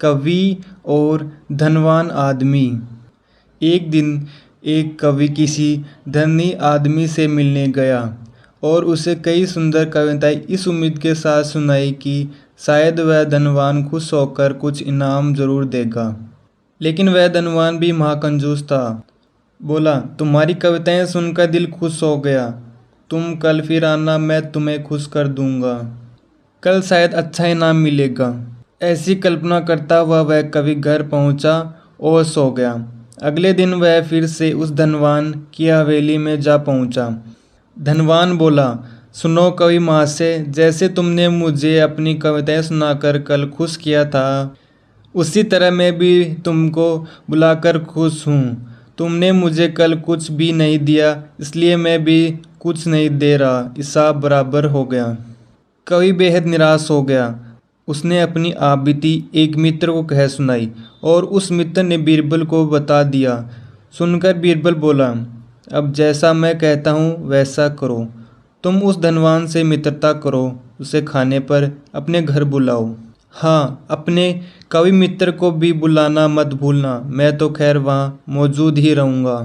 कवि और धनवान आदमी। एक दिन एक कवि किसी धनी आदमी से मिलने गया और उसे कई सुंदर कविताएं इस उम्मीद के साथ सुनाई कि शायद वह धनवान खुश होकर कुछ इनाम जरूर देगा। लेकिन वह धनवान भी महाकंजूस था। बोला, तुम्हारी कविताएं सुनकर दिल खुश हो गया। तुम कल फिर आना, मैं तुम्हें खुश कर दूंगा। कल शायद अच्छा इनाम मिलेगा। ऐसी कल्पना करता हुआ वह कवि घर पहुंचा और सो गया। अगले दिन वह फिर से उस धनवान की हवेली में जा पहुंचा। धनवान बोला, सुनो कवि महाशय, जैसे तुमने मुझे अपनी कविताएं सुनाकर कल खुश किया था, उसी तरह मैं भी तुमको बुलाकर खुश हूँ। तुमने मुझे कल कुछ भी नहीं दिया, इसलिए मैं भी कुछ नहीं दे रहा। हिसाब बराबर हो गया। कवि बेहद निराश हो गया। उसने अपनी आपबीती एक मित्र को कह सुनाई और उस मित्र ने बीरबल को बता दिया। सुनकर बीरबल बोला, अब जैसा मैं कहता हूँ वैसा करो। तुम उस धनवान से मित्रता करो, उसे खाने पर अपने घर बुलाओ। हाँ, अपने कवि मित्र को भी बुलाना मत भूलना, मैं तो खैर वहाँ मौजूद ही रहूँगा।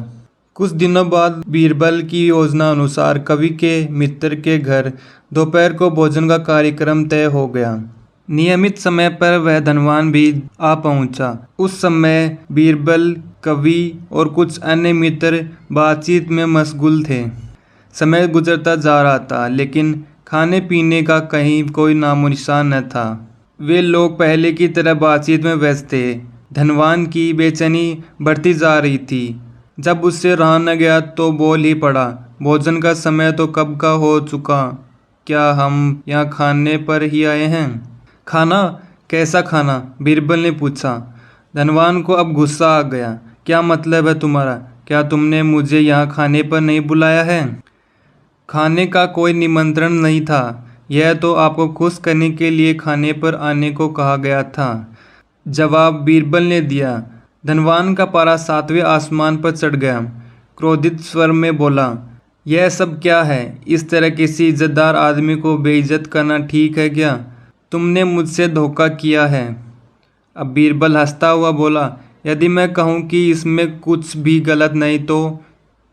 कुछ दिनों बाद बीरबल की योजना अनुसार कवि के मित्र के घर दोपहर को भोजन का कार्यक्रम तय हो गया। नियमित समय पर वह धनवान भी आ पहुंचा। उस समय बीरबल, कवि और कुछ अन्य मित्र बातचीत में मशगूल थे। समय गुजरता जा रहा था, लेकिन खाने पीने का कहीं कोई नामो निशान न था। वे लोग पहले की तरह बातचीत में व्यस्त थे। धनवान की बेचैनी बढ़ती जा रही थी। जब उससे रहा न गया तो बोल ही पड़ा, भोजन का समय तो कब का हो चुका, क्या हम यहाँ खाने पर ही आए हैं? खाना? कैसा खाना? बीरबल ने पूछा। धनवान को अब गुस्सा आ गया। क्या मतलब है तुम्हारा? क्या तुमने मुझे यहाँ खाने पर नहीं बुलाया है? खाने का कोई निमंत्रण नहीं था, यह तो आपको खुश करने के लिए खाने पर आने को कहा गया था, जवाब बीरबल ने दिया। धनवान का पारा 7वें आसमान पर चढ़ गया। क्रोधित स्वर में बोला, यह सब क्या है? इस तरह किसी इज्जतदार आदमी को बेइज्जत करना ठीक है क्या? तुमने मुझसे धोखा किया है। अब बीरबल हंसता हुआ बोला, यदि मैं कहूँ कि इसमें कुछ भी गलत नहीं तो?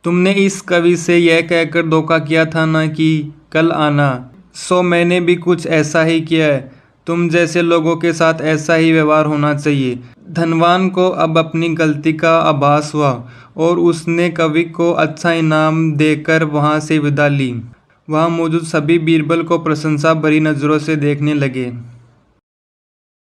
तुमने इस कवि से यह कहकर धोखा किया था ना कि कल आना, सो मैंने भी कुछ ऐसा ही किया है। तुम जैसे लोगों के साथ ऐसा ही व्यवहार होना चाहिए। धनवान को अब अपनी गलती का आभास हुआ और उसने कवि को अच्छा इनाम देकर वहाँ से विदा ली। वहाँ मौजूद सभी बीरबल को प्रशंसा भरी नज़रों से देखने लगे।